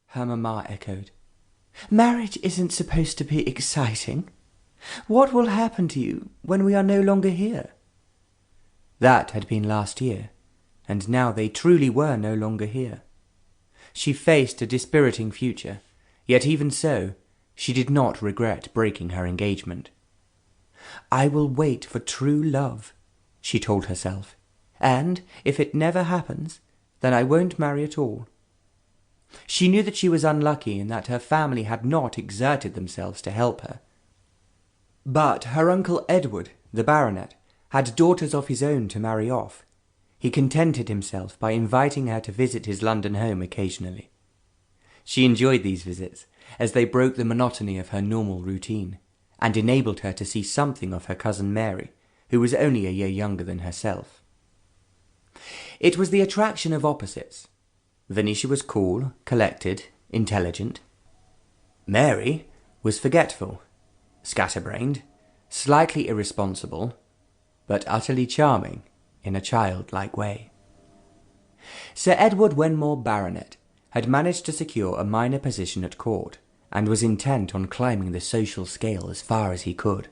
her mamma echoed. "Marriage isn't supposed to be exciting. What will happen to you when we are no longer here?" That had been last year, and now they truly were no longer here. She faced a dispiriting future, yet even so, she did not regret breaking her engagement. "I will wait for true love," she told herself, "and if it never happens, then I won't marry at all." She knew that she was unlucky in that her family had not exerted themselves to help her. But her uncle Edward, the baronet, had daughters of his own to marry off. He contented himself by inviting her to visit his London home occasionally. She enjoyed these visits, as they broke the monotony of her normal routine, and enabled her to see something of her cousin Mary, who was only a year younger than herself. It was the attraction of opposites. Venetia was cool, collected, intelligent. Mary was forgetful, scatterbrained, slightly irresponsible, but utterly charming in a childlike way. Sir Edward Wenmore, Baronet, had managed to secure a minor position at court, and was intent on climbing the social scale as far as he could.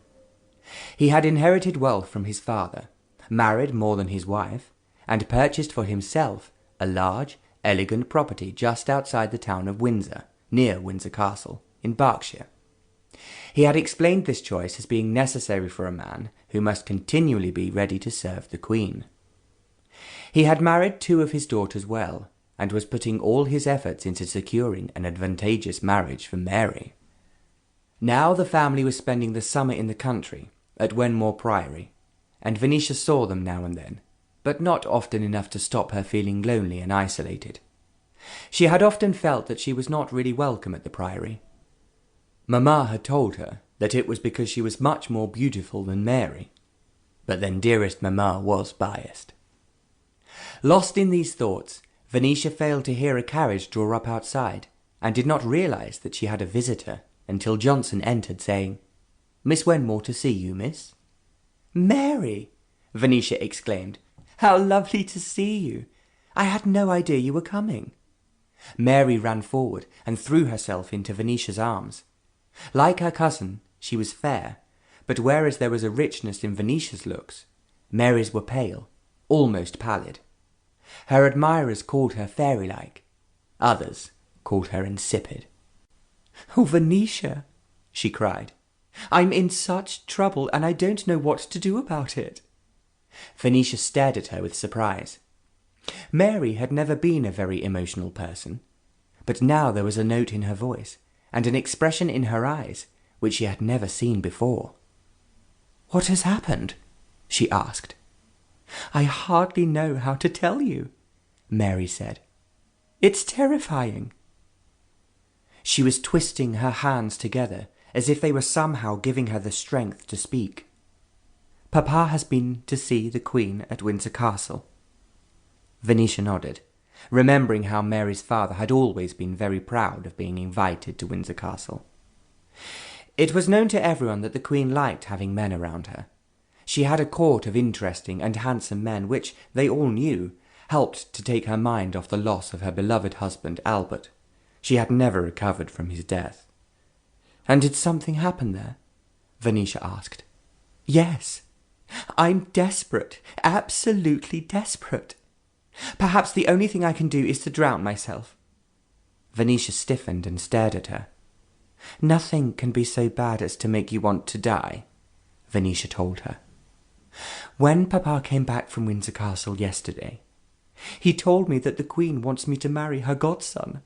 He had inherited wealth from his father, married more than his wife, and purchased for himself a large, elegant property just outside the town of Windsor, near Windsor Castle, in Berkshire. He had explained this choice as being necessary for a man who must continually be ready to serve the Queen. He had married 2 of his daughters well, and was putting all his efforts into securing an advantageous marriage for Mary. Now the family was spending the summer in the country, at Wenmore Priory, and Venetia saw them now and then, but not often enough to stop her feeling lonely and isolated. She had often felt that she was not really welcome at the Priory. Mamma had told her that it was because she was much more beautiful than Mary, but then dearest Mamma was biased. Lost in these thoughts, Venetia failed to hear a carriage draw up outside, and did not realise that she had a visitor until Johnson entered, saying, "Miss Wenmore to see you, miss." "Mary!" Venetia exclaimed. "How lovely to see you! I had no idea you were coming." Mary ran forward and threw herself into Venetia's arms. Like her cousin, she was fair, but whereas there was a richness in Venetia's looks, Mary's were pale, almost pallid. Her admirers called her fairy-like. Others called her insipid. "Oh, Venetia," she cried, "I'm in such trouble, and I don't know what to do about it." Venetia stared at her with surprise. Mary had never been a very emotional person, but now there was a note in her voice, and an expression in her eyes which she had never seen before. "What has happened?" she asked. "I hardly know how to tell you," Mary said. "It's terrifying." She was twisting her hands together as if they were somehow giving her the strength to speak. "Papa has been to see the Queen at Windsor Castle." Venetia nodded, remembering how Mary's father had always been very proud of being invited to Windsor Castle. It was known to everyone that the Queen liked having men around her. She had a court of interesting and handsome men which, they all knew, helped to take her mind off the loss of her beloved husband Albert. She had never recovered from his death. "And did something happen there?" Venetia asked. "Yes. I'm desperate, absolutely desperate. Perhaps the only thing I can do is to drown myself." Venetia stiffened and stared at her. "Nothing can be so bad as to make you want to die," Venetia told her. "When Papa came back from Windsor Castle yesterday, he told me that the Queen wants me to marry her godson."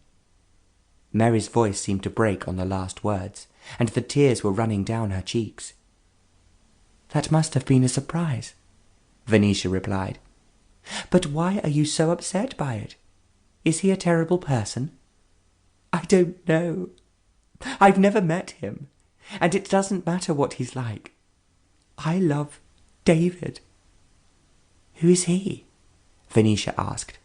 Mary's voice seemed to break on the last words, and the tears were running down her cheeks. "That must have been a surprise," Venetia replied. "But why are you so upset by it? Is he a terrible person?" "I don't know. I've never met him, and it doesn't matter what he's like. I love David." "Who is he?" Venetia asked.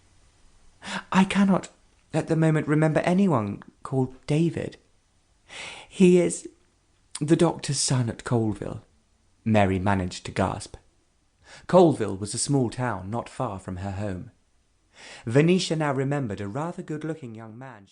"I cannot at the moment remember anyone called David. He is the doctor's son at Colville," Mary managed to gasp. Colville was a small town not far from her home. Venetia now remembered a rather good-looking young man.